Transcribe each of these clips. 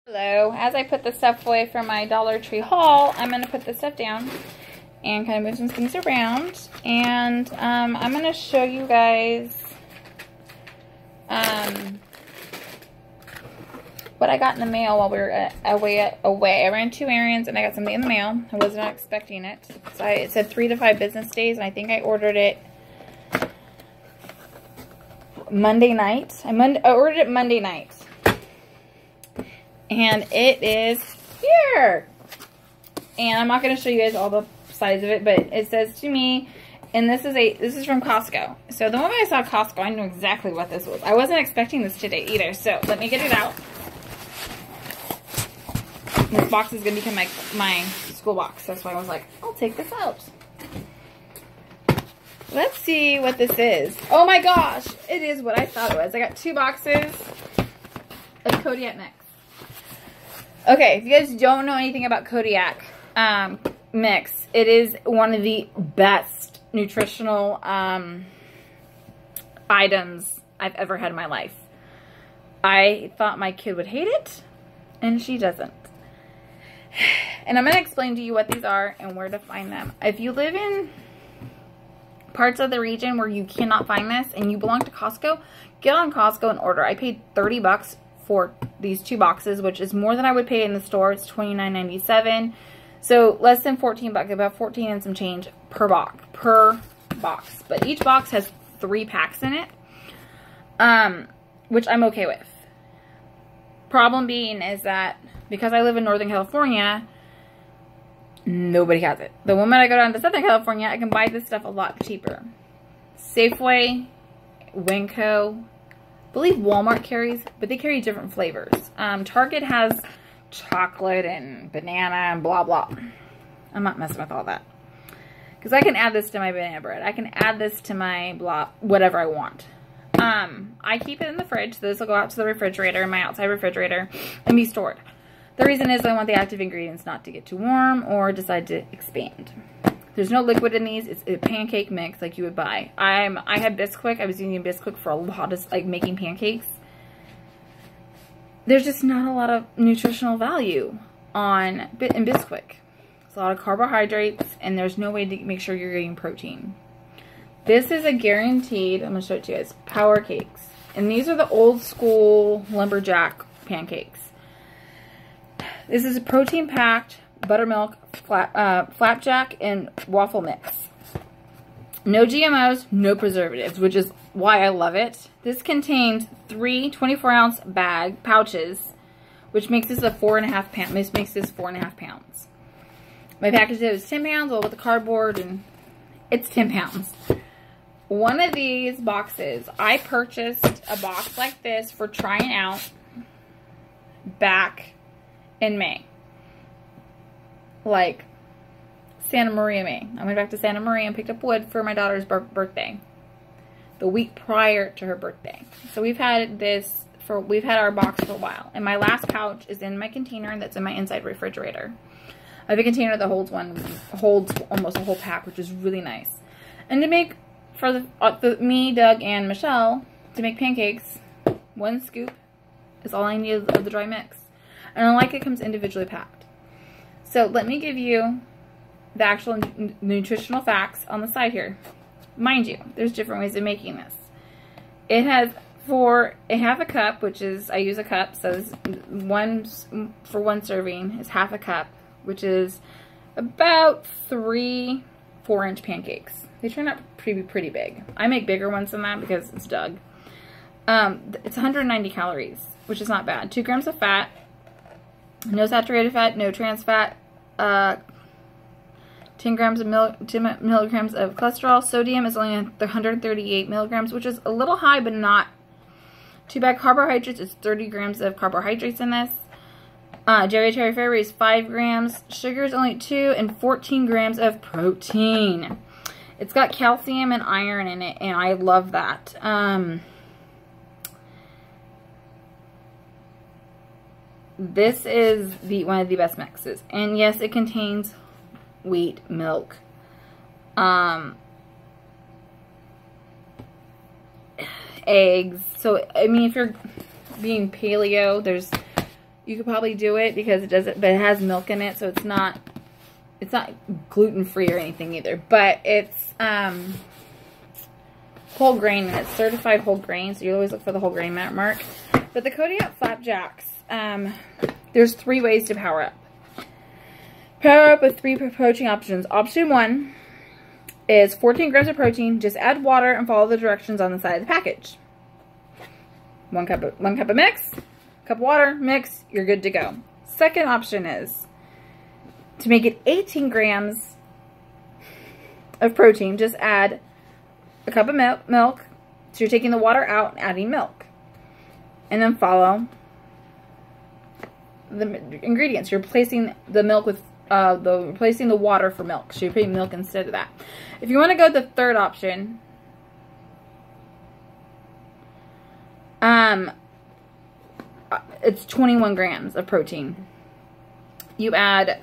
Hello, as I put the stuff away from my Dollar Tree haul, I'm going to put this stuff down and kind of move some things around. And I'm going to show you guys what I got in the mail while we were away. I ran 2 errands and I got something in the mail. I was not expecting it. So it said 3 to 5 business days, and I think I ordered it Monday night. I ordered it Monday night. And it is here. And I'm not going to show you guys all the sides of it, but it says to me, and this is from Costco. So the moment I saw Costco, I knew exactly what this was. I wasn't expecting this today either. So let me get it out. This box is going to become my school box. That's why I was like, I'll take this out. Let's see what this is. Oh my gosh, it is what I thought it was. I got 2 boxes of Kodak mix. Okay, if you guys don't know anything about Kodak mix, it is one of the best nutritional items I've ever had in my life. I thought my kid would hate it, and she doesn't. And I'm going to explain to you what these are and where to find them. If you live in parts of the region where you cannot find this and you belong to Costco, get on Costco and order. I paid 30 bucks for these 2 boxes, which is more than I would pay in the store. It's $29.97. So less than 14 bucks, about 14 and some change per box. But each box has 3 packs in it, which I'm okay with. Problem being is that because I live in Northern California, nobody has it. The moment I go down to Southern California, I can buy this stuff a lot cheaper. Safeway, Winco, I believe Walmart carries, but they carry different flavors. Target has chocolate and banana and blah blah. I'm not messing with all that, because I can add this to my banana bread. I can add this to my blah, whatever I want. I keep it in the fridge, so this will go out to the refrigerator, my outside refrigerator, and be stored. The reason is I want the active ingredients not to get too warm or decide to expand. There's no liquid in these. It's a pancake mix like you would buy. I had Bisquick. I was using Bisquick for a lot of like making pancakes. There's just not a lot of nutritional value in Bisquick. It's a lot of carbohydrates, and there's no way to make sure you're getting protein. This is a guaranteed, I'm going to show it to you guys, power cakes. And these are the old school lumberjack pancakes. This is a protein-packed buttermilk, flapjack, and waffle mix. No GMOs, no preservatives, which is why I love it. This contains 3 24-ounce pouches, which makes this a 4.5 pound. This makes this 4.5 pounds. My package is 10 pounds, all with the cardboard, and it's 10 pounds. One of these boxes, I purchased a box like this for trying out back in May. Like Santa Maria, May. I went back to Santa Maria and picked up wood for my daughter's birthday. The week prior to her birthday. So we've had our box for a while. And my last pouch is in my container that's in my inside refrigerator. I have a container that holds almost a whole pack, which is really nice. And to make, for me, Doug, and Michelle, to make pancakes, 1 scoop is all I need of the dry mix. And I like it comes individually packed. So let me give you the actual nutritional facts on the side here. Mind you, there's different ways of making this. It has for a half a cup, which is, I use a cup, so for 1 serving is half a cup, which is about 3 4-inch pancakes. They turn out pretty big. I make bigger ones than that because it's Doug. It's 190 calories, which is not bad. 2 grams of fat. No saturated fat, no trans fat, 10 milligrams of cholesterol. Sodium is only 138 milligrams, which is a little high, but not too bad. Carbohydrates is 30 grams of carbohydrates in this. Dietary fiber is 5 grams. Sugar is only 2, and 14 grams of protein. It's got calcium and iron in it, and I love that. This is one of the best mixes. And yes, it contains wheat milk. Eggs. So, I mean, if you're being paleo, there's you could probably do it because it doesn't, but it has milk in it, so it's not gluten-free or anything either. But it's whole grain, and it's certified whole grain, so you always look for the whole grain mark. But the Kodak flapjacks, there's 3 ways to power up. Power up with 3 protein options. Option 1 is 14 grams of protein. Just add water and follow the directions on the side of the package. 1 cup of mix, cup of water, mix, you're good to go. Second option is to make it 18 grams of protein. Just add a cup of milk. So you're taking the water out and adding milk. And then follow the ingredients. You're replacing the milk with replacing the water for milk. So you're putting milk instead of that. If you want to go the third option, it's 21 grams of protein. You're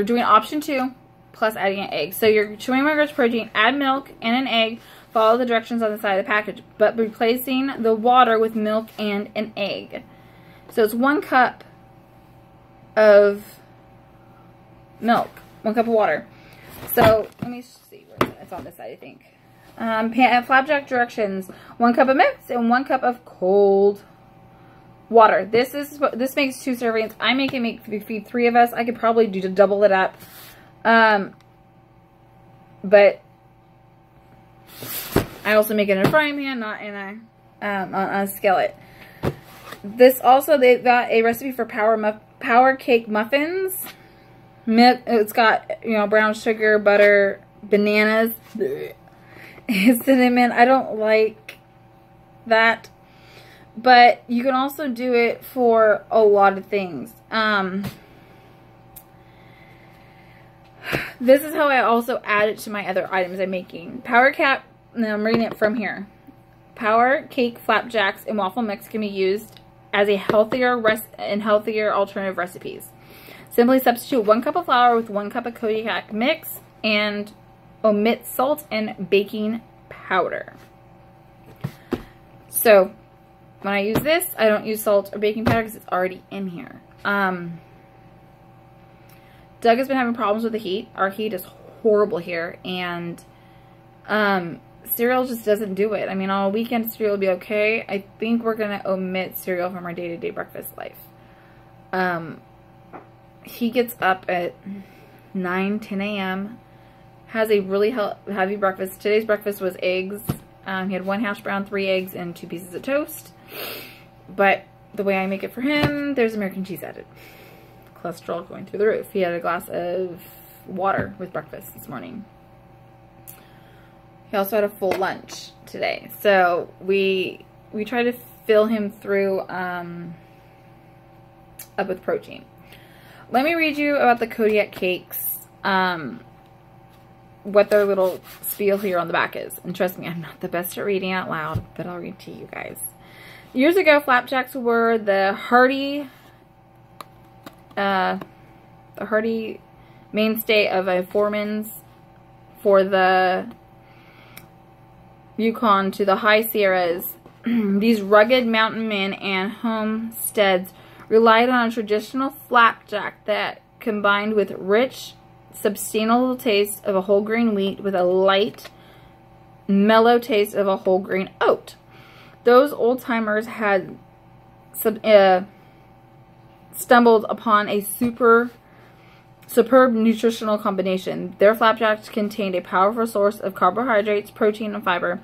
doing option 2 plus adding an egg. So you're 21 grams of protein, add milk and an egg, follow the directions on the side of the package, but replacing the water with milk and an egg. So it's 1 cup of milk, 1 cup of water. So let me see where it's on this side, I think. Flapjack directions: 1 cup of mix and 1 cup of cold water. This makes 2 servings. I make it feed 3 of us. I could probably double it up, but I also make it in a frying pan, not in a skillet. This also, they've got a recipe for power cake muffins. It's got, you know, brown sugar, butter, bananas, cinnamon. I don't like that, but you can also do it for a lot of things. This is how I also add it to my other items I'm making. Now I'm reading it from here. Power cake flapjacks and waffle mix can be used as a healthier alternative recipes. Simply substitute 1 cup of flour with 1 cup of Kodak mix and omit salt and baking powder. So when I use this, I don't use salt or baking powder because it's already in here. Doug has been having problems with the heat. Our heat is horrible here, and cereal just doesn't do it. I mean, on a weekend, cereal will be okay. I think we're going to omit cereal from our day-to-day breakfast life. He gets up at 9, 10 a.m., has a really heavy breakfast. Today's breakfast was eggs. He had 1 hash brown, 3 eggs, and 2 pieces of toast. But the way I make it for him, there's American cheese added. Cholesterol going through the roof. He had a glass of water with breakfast this morning. He also had a full lunch today. So we try to fill him through up with protein. Let me read you about the Kodak cakes, what their little spiel here on the back is. And trust me, I'm not the best at reading out loud, but I'll read to you guys. Years ago, flapjacks were the hearty mainstay of a foreman's for the Yukon to the high Sierras. These rugged mountain men and homesteads relied on a traditional flapjack that combined with rich, substantial taste of a whole grain wheat with a light, mellow taste of a whole grain oat. Those old timers had stumbled upon a superb nutritional combination. Their flapjacks contained a powerful source of carbohydrates, protein, and fiber,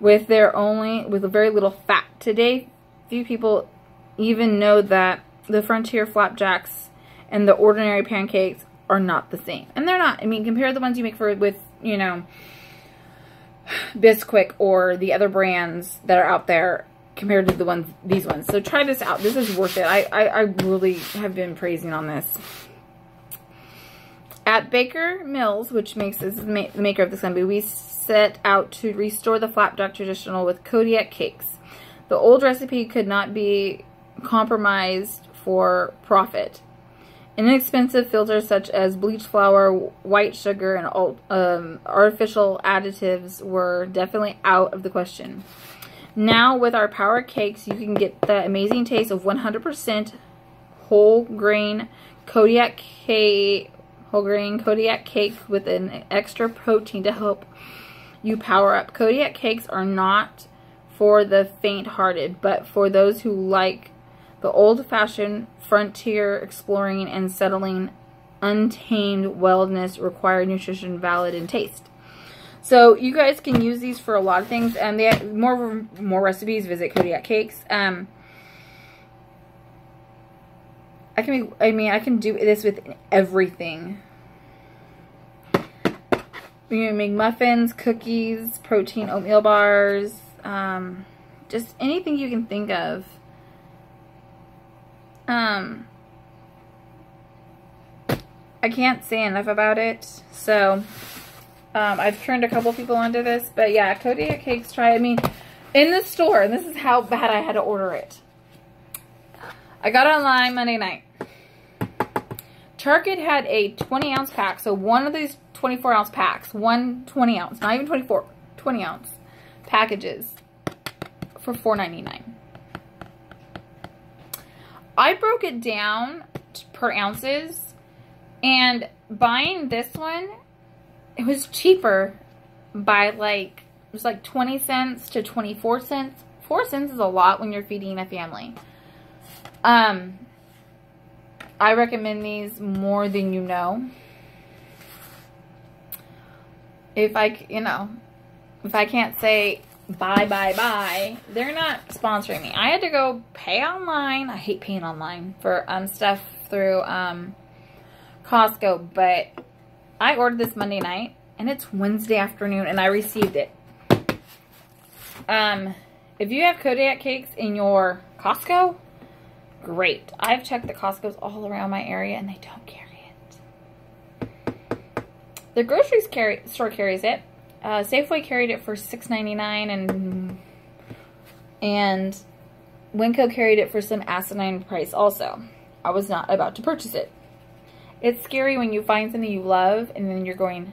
with very little fat. Today, few people even know that the frontier flapjacks and the ordinary pancakes are not the same. And they're not. I mean, compare the ones you make with, you know, Bisquick or the other brands that are out there compared to these ones. So try this out. This is worth it. I really have been praising on this. At Baker Mills, which is the maker of this company, we set out to restore the flapjack traditional with Kodak cakes. The old recipe could not be compromised for profit. Inexpensive filters such as bleached flour, white sugar, and artificial additives were definitely out of the question. Now with our Power Cakes, you can get the amazing taste of 100% whole grain Kodak cake, with an extra protein to help you power up. Kodak cakes are not for the faint-hearted, but for those who like the old-fashioned frontier exploring and settling, untamed wellness, required nutrition, valid in taste. So you guys can use these for a lot of things, and they have more recipes. Visit Kodak Cakes. I can do this with everything. You can make muffins, cookies, protein oatmeal bars, just anything you can think of. I can't say enough about it. So I've turned a couple people onto this, but yeah, Kodak Cakes, try. I mean, in the store, and this is how bad I had to order it. I got online Monday night. Target had a 20-ounce pack, so one of these 24-ounce packs, one 20-ounce, not even 24, 20-ounce packages for $4.99. I broke it down per ounces, and buying this one, it was cheaper by like, it was like 20 cents to 24 cents. 4 cents is a lot when you're feeding a family. I recommend these more than you know. If I can't say buy, they're not sponsoring me. I had to go pay online. I hate paying online for stuff through Costco, but I ordered this Monday night, and it's Wednesday afternoon, and I received it. If you have Kodak Cakes in your Costco, great. I've checked the Costco's all around my area, and they don't carry it. The grocery store carries it. Safeway carried it for $6.99, and Winco carried it for some asinine price also. I was not about to purchase it. It's scary when you find something you love, and then you're going,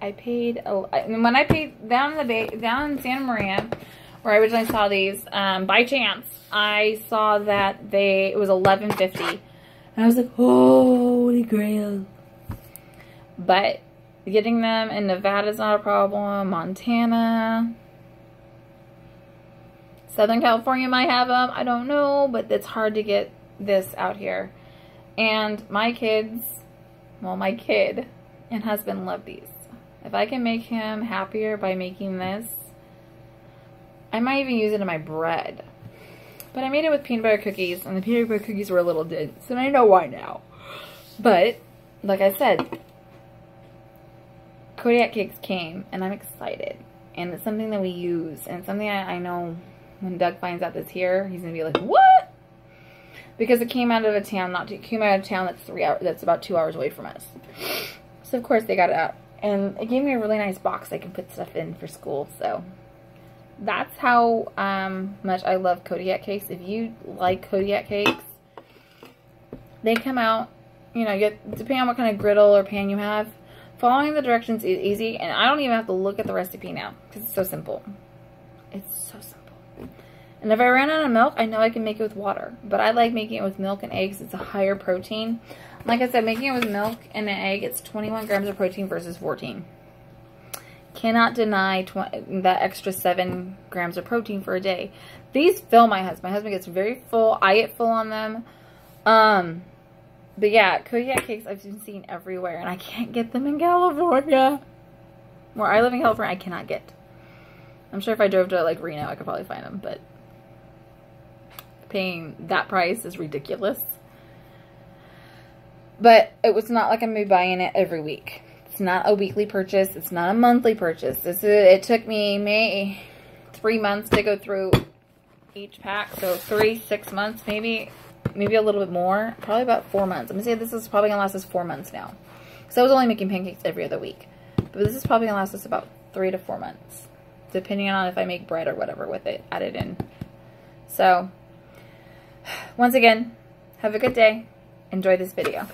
and when I paid down in Santa Maria, where I originally saw these, by chance, I saw that it was $11.50, and I was like, holy grail. But getting them in Nevada is not a problem. Montana, Southern California might have them. I don't know, but it's hard to get this out here. And my kids, well, my kid and husband love these. If I can make him happier by making this, I might even use it in my bread. But I made it with peanut butter cookies, and the peanut butter cookies were a little dense, and I know why now. But, like I said, Kodak Cakes came, and I'm excited. And it's something that we use, and it's something I know when Doug finds out that's here, he's going to be like, what? Because it came out of a town, that's about 2 hours away from us. So, of course, they got it out. And it gave me a really nice box I can put stuff in for school, so that's how much I love Kodak Cakes. If you like Kodak Cakes, they come out, you know, depending on what kind of griddle or pan you have, following the directions is easy, and I don't even have to look at the recipe now, because it's so simple. It's so simple. And if I ran out of milk, I know I can make it with water, but I like making it with milk and eggs. It's a higher protein. Like I said, making it with milk and an egg, it's 21 grams of protein versus 14. Cannot deny that extra 7 grams of protein for a day. These fill my husband. My husband gets very full. I get full on them. But yeah, Kodak Cakes I've been seeing everywhere, and I can't get them in California. Where I live in California, I cannot get. I'm sure if I drove to like Reno, I could probably find them, but paying that price is ridiculous. But it was not like I'm going to be buying it every week. It's not a weekly purchase. It's not a monthly purchase. It took me 3 months to go through each pack. So 6 months, maybe a little bit more. Probably about 4 months. I'm going to say this is probably going to last us 4 months now. So I was only making pancakes every other week. But this is probably going to last us about 3 to 4 months. Depending on if I make bread or whatever with it added in. So, once again, have a good day. Enjoy this video.